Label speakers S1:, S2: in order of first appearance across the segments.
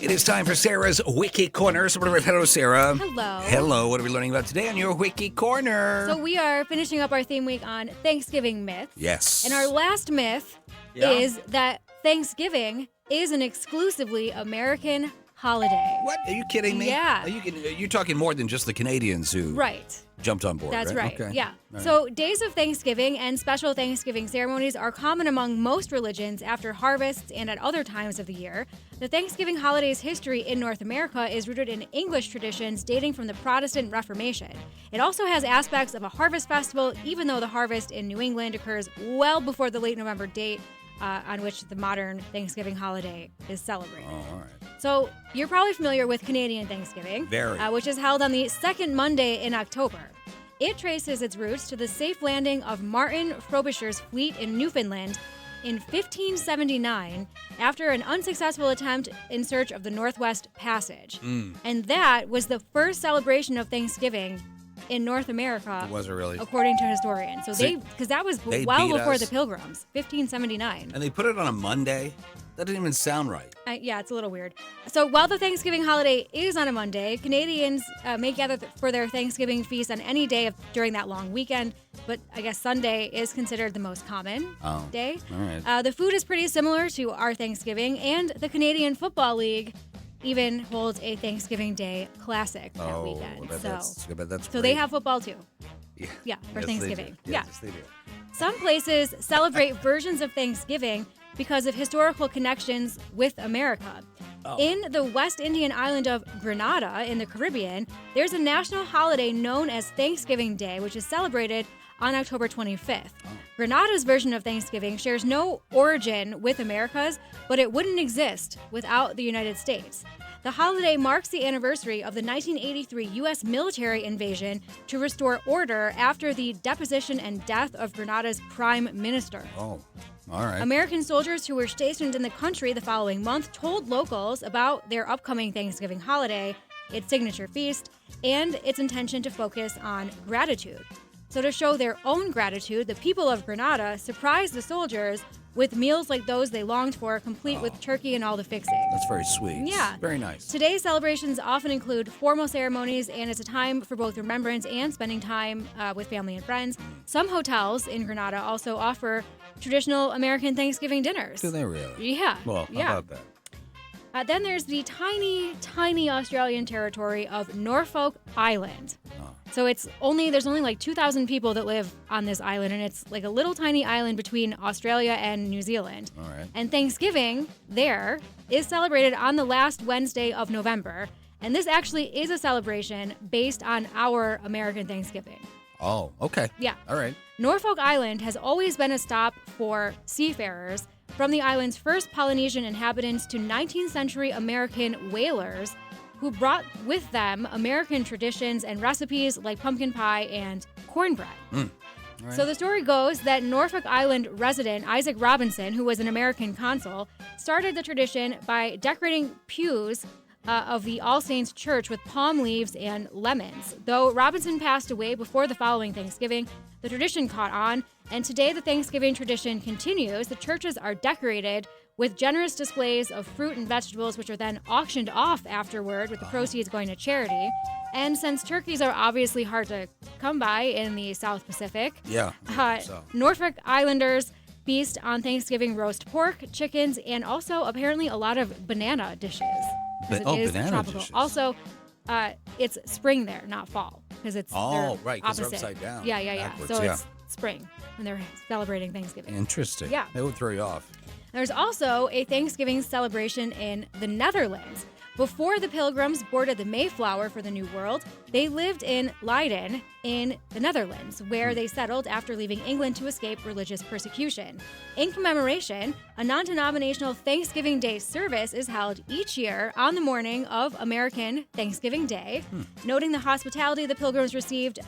S1: It is time for Sarah's Wiki Corner. So, hello, Sarah.
S2: Hello.
S1: Hello. What are we learning about today on your Wiki Corner?
S2: So we are finishing up our theme week on Thanksgiving myths.
S1: Yes.
S2: And our last myth is that Thanksgiving is an exclusively American holiday.
S1: What? Are you kidding me?
S2: Yeah.
S1: You're talking more than just the Canadians who jumped on board,
S2: That's right.
S1: Okay.
S2: Yeah.
S1: Right.
S2: So days of Thanksgiving and special Thanksgiving ceremonies are common among most religions after harvests and at other times of the year. The Thanksgiving holiday's history in North America is rooted in English traditions dating from the Protestant Reformation. It also has aspects of a harvest festival, even though the harvest in New England occurs well before the late November date on which the modern Thanksgiving holiday is celebrated.
S1: Oh, all right.
S2: So you're probably familiar with Canadian Thanksgiving, which is held on the second Monday in October. It traces its roots to the safe landing of Martin Frobisher's fleet in Newfoundland in 1579 after an unsuccessful attempt in search of the Northwest Passage. And that was the first celebration of Thanksgiving in North America.
S1: Was it really?
S2: According to historians. So because that was well before the Pilgrims, 1579.
S1: And they put it on a Monday? That didn't even sound right.
S2: Yeah, it's a little weird. So while the Thanksgiving holiday is on a Monday, Canadians may gather for their Thanksgiving feast on any day during that long weekend. But I guess Sunday is considered the most common day.
S1: All right.
S2: The food is pretty similar to our Thanksgiving, and the Canadian Football League even holds a Thanksgiving Day Classic that weekend.
S1: That's
S2: so they have football too. Yeah, for Thanksgiving. Yes, they do. Some places celebrate versions of Thanksgiving because of historical connections with America. In the West Indian island of Grenada in the Caribbean, there's a national holiday known as Thanksgiving Day, which is celebrated on October 25th. Grenada's version of Thanksgiving shares no origin with America's, but it wouldn't exist without the United States. The holiday marks the anniversary of the 1983 U.S. military invasion to restore order after the deposition and death of Grenada's prime minister.
S1: Oh, all right.
S2: American soldiers who were stationed in the country the following month told locals about their upcoming Thanksgiving holiday, its signature feast, and its intention to focus on gratitude. So to show their own gratitude, the people of Grenada surprised the soldiers with meals like those they longed for, complete with turkey and all the fixings.
S1: That's very sweet.
S2: Yeah.
S1: Very nice.
S2: Today's celebrations often include formal ceremonies, and it's a time for both remembrance and spending time with family and friends. Some hotels in Grenada also offer traditional American Thanksgiving dinners.
S1: Do they really?
S2: Yeah.
S1: Well, how about that?
S2: Then there's the tiny, tiny Australian territory of Norfolk Island. So there's only like 2,000 people that live on this island, and it's like a little tiny island between Australia and New Zealand.
S1: All right.
S2: And Thanksgiving there is celebrated on the last Wednesday of November. And this actually is a celebration based on our American Thanksgiving.
S1: Oh, okay.
S2: Yeah.
S1: All right.
S2: Norfolk Island has always been a stop for seafarers, from the island's first Polynesian inhabitants to 19th century American whalers, who brought with them American traditions and recipes like pumpkin pie and cornbread.
S1: Right.
S2: So the story goes that Norfolk Island resident Isaac Robinson, who was an American consul, started the tradition by decorating pews of the All Saints Church with palm leaves and lemons. Though Robinson passed away before the following Thanksgiving, the tradition caught on, and today the Thanksgiving tradition continues. The churches are decorated with generous displays of fruit and vegetables, which are then auctioned off afterward, with the proceeds going to charity. And since turkeys are obviously hard to come by in the South Pacific, Norfolk Islanders feast on Thanksgiving roast pork, chickens, and also apparently a lot of banana dishes.
S1: Banana dishes.
S2: Also, it's spring there, not fall, because it's
S1: right, because they're
S2: opposite.
S1: upside down.
S2: Yeah.
S1: Backwards,
S2: So it's spring when they're celebrating Thanksgiving.
S1: Interesting.
S2: Yeah.
S1: That would throw you off.
S2: There's also a Thanksgiving celebration in the Netherlands. Before the Pilgrims boarded the Mayflower for the New World, they lived in Leiden in the Netherlands, where they settled after leaving England to escape religious persecution. In commemoration, a non-denominational Thanksgiving Day service is held each year on the morning of American Thanksgiving Day, noting the hospitality the Pilgrims received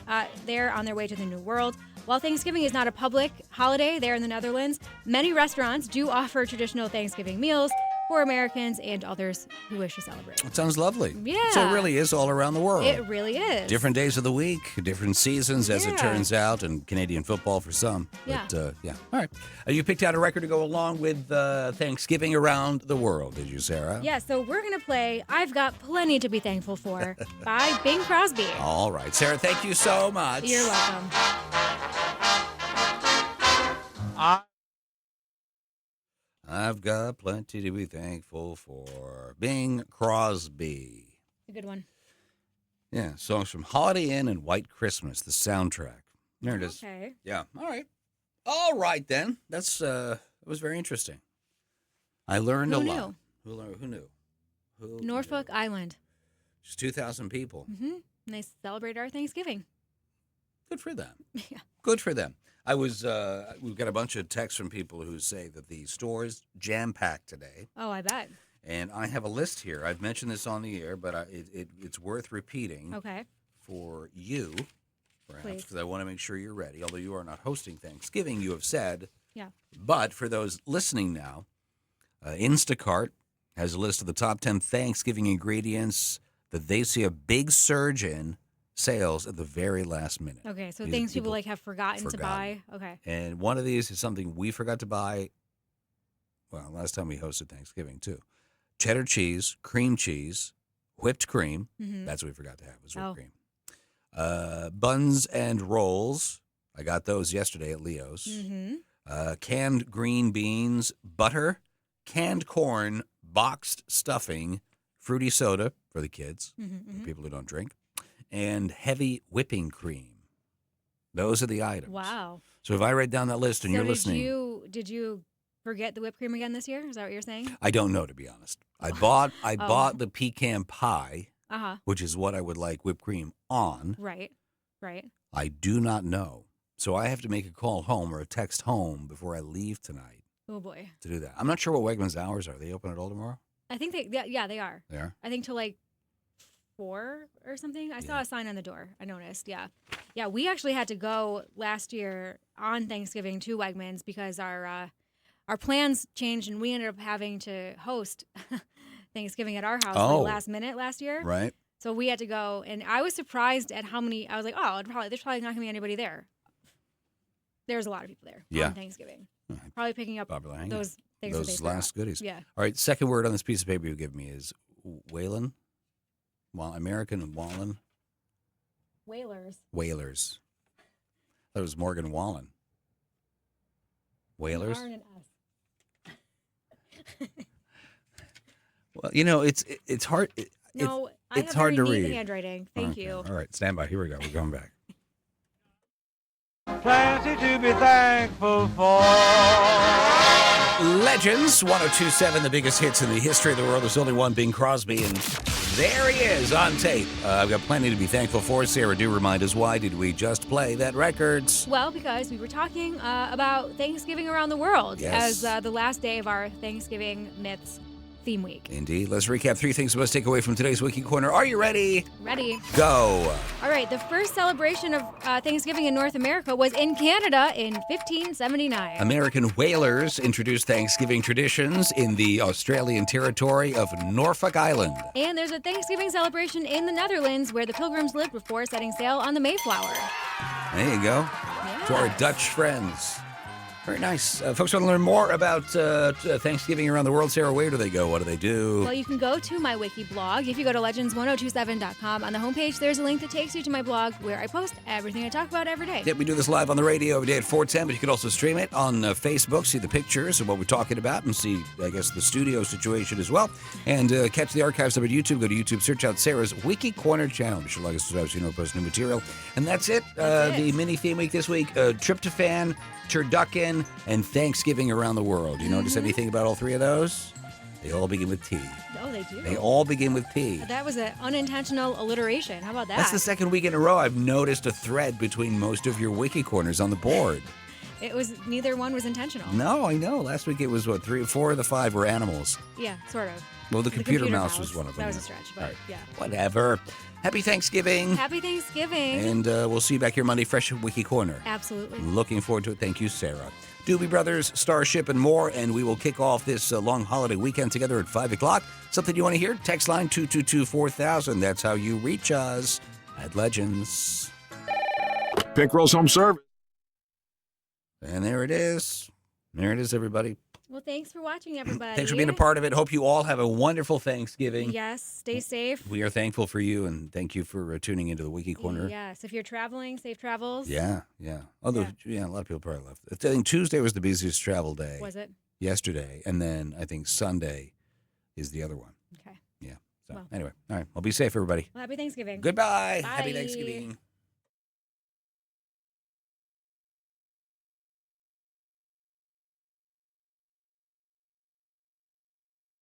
S2: there on their way to the New World. While Thanksgiving is not a public holiday there in the Netherlands, many restaurants do offer traditional Thanksgiving meals, for Americans and others who wish to celebrate.
S1: It sounds lovely.
S2: Yeah.
S1: So it really is all around the world.
S2: It really is.
S1: Different days of the week, different seasons, as it turns out, and Canadian football for some. But, yeah. All right. You picked out a record to go along with Thanksgiving around the world, did you, Sarah?
S2: Yeah, so we're going to play I've Got Plenty to Be Thankful For by Bing Crosby.
S1: All right. Sarah, thank you so much.
S2: You're welcome.
S1: I've got plenty to be thankful for. Bing Crosby.
S2: A good one.
S1: Yeah, songs from Holiday Inn and White Christmas, the soundtrack. There it is.
S2: Okay.
S1: Yeah. All right, then. It was very interesting. I learned a lot. Who knew?
S2: Norfolk Island.
S1: Just 2,000 people.
S2: Mm-hmm. And they celebrate our Thanksgiving.
S1: Good for them.
S2: Yeah.
S1: Good for them. We've got a bunch of texts from people who say that the store's jam-packed today.
S2: Oh, I bet.
S1: And I have a list here. I've mentioned this on the air, but it's worth repeating.
S2: Okay.
S1: For you, perhaps, because I want to make sure you're ready. Although you are not hosting Thanksgiving, you have said.
S2: Yeah.
S1: But for those listening now, Instacart has a list of the top 10 Thanksgiving ingredients that they see a big surge in sales at the very last minute.
S2: Okay, so things people have forgotten to buy. Okay.
S1: And one of these is something we forgot to buy, well, last time we hosted Thanksgiving, too. Cheddar cheese, cream cheese, whipped cream. Mm-hmm. That's what we forgot to have, was whipped cream. Buns and rolls. I got those yesterday at Leo's. Mm-hmm. Canned green beans, butter, canned corn, boxed stuffing, fruity soda for the kids, for people who don't drink, and heavy whipping cream. Those are the items.
S2: Wow.
S1: So if I write down that list and you're listening.
S2: Did you forget the whipped cream again this year? Is that what you're saying?
S1: I don't know, to be honest. I bought the pecan pie, which is what I would like whipped cream on.
S2: Right.
S1: I do not know. So I have to make a call home or a text home before I leave tonight.
S2: Oh, boy.
S1: To do that. I'm not sure what Wegmans' hours are. They open at all tomorrow?
S2: I think they are.
S1: They are?
S2: I think till like 4 or something. I saw a sign on the door. I noticed. Yeah. Yeah. We actually had to go last year on Thanksgiving to Wegmans because our plans changed and we ended up having to host Thanksgiving at our house last minute last year.
S1: Right.
S2: So we had to go, and I was surprised at how many. I was like, oh, there's probably not gonna be anybody there. There's a lot of people there on Thanksgiving. Right. Probably picking up those things. Those
S1: last goodies.
S2: Yeah.
S1: All right. Second word on this piece of paper you give me is Whalen. Well, American and Wallen. Whalers. I thought it was Morgan Wallen. Whalers.
S2: R and an S.
S1: Well, it's hard. It's hard to read.
S2: Handwriting. Thank you.
S1: All right, stand by. Here we go. We're going back.
S3: Plenty to be thankful for.
S1: Legends, 1027, the biggest hits in the history of the world. There's only one, Bing Crosby, and there he is on tape. I've got plenty to be thankful for. Sarah, do remind us, why did we just play that record?
S2: Well, because we were talking about Thanksgiving around the world as the last day of our Thanksgiving Myths theme week.
S1: Indeed. Let's recap 3 things we must take away from today's Wiki Corner. Are you ready?
S2: Ready.
S1: Go.
S2: All right. The first celebration of Thanksgiving in North America was in Canada in 1579.
S1: American whalers introduced Thanksgiving traditions in the Australian territory of Norfolk Island.
S2: And there's a Thanksgiving celebration in the Netherlands where the Pilgrims lived before setting sail on the Mayflower.
S1: There you go.
S2: Yes.
S1: To our Dutch friends. Very nice. Folks want to learn more about Thanksgiving around the world. Sarah, where do they go? What do they do?
S2: Well, you can go to my Wiki blog. If you go to legends1027.com, on the homepage, there's a link that takes you to my blog where I post everything I talk about every day.
S1: Yeah, we do this live on the radio every day at 4:10, but you can also stream it on Facebook, see the pictures of what we're talking about, and see, I guess, the studio situation as well. And catch the archives up at YouTube. Go to YouTube, search out Sarah's Wiki Corner channel. Be sure to like us so you know post new material. And that's it. The mini theme week this week, tryptophan, turducken, and Thanksgiving around the world. You notice anything about all 3 of those? They all begin with T.
S2: Oh, they do.
S1: They all begin with P.
S2: That was an unintentional alliteration. How about that?
S1: That's the second week in a row I've noticed a thread between most of your Wiki Corners on the board.
S2: Neither one was intentional.
S1: No, I know. Last week it was, 3 or 4 of the 5 were animals.
S2: Yeah, sort of.
S1: Well, the computer mouse was one of them.
S2: That was a stretch, but yeah.
S1: Whatever. Happy Thanksgiving.
S2: Happy Thanksgiving.
S1: And we'll see you back here Monday, fresh Wiki Corner.
S2: Absolutely.
S1: Looking forward to it. Thank you, Sarah. Doobie Brothers, Starship, and more. And we will kick off this long holiday weekend together at 5 o'clock. Something you want to hear? Text line 222-4000. That's how you reach us at Legends.
S4: Pink Rose Home Service.
S1: And there it is. There it is, everybody.
S2: Well, thanks for watching, everybody.
S1: Thanks for being a part of it. Hope you all have a wonderful Thanksgiving.
S2: Yes, stay safe.
S1: We are thankful for you, and thank you for tuning into the Wiki Corner.
S2: Yes, if you're traveling, safe travels.
S1: Yeah. Although, a lot of people probably left. I think Tuesday was the busiest travel day.
S2: Was it?
S1: Yesterday, and then I think Sunday is the other one.
S2: Okay.
S1: Yeah. So anyway, all right. Well, be safe, everybody.
S2: Well, happy Thanksgiving.
S1: Goodbye.
S2: Bye.
S1: Happy Thanksgiving.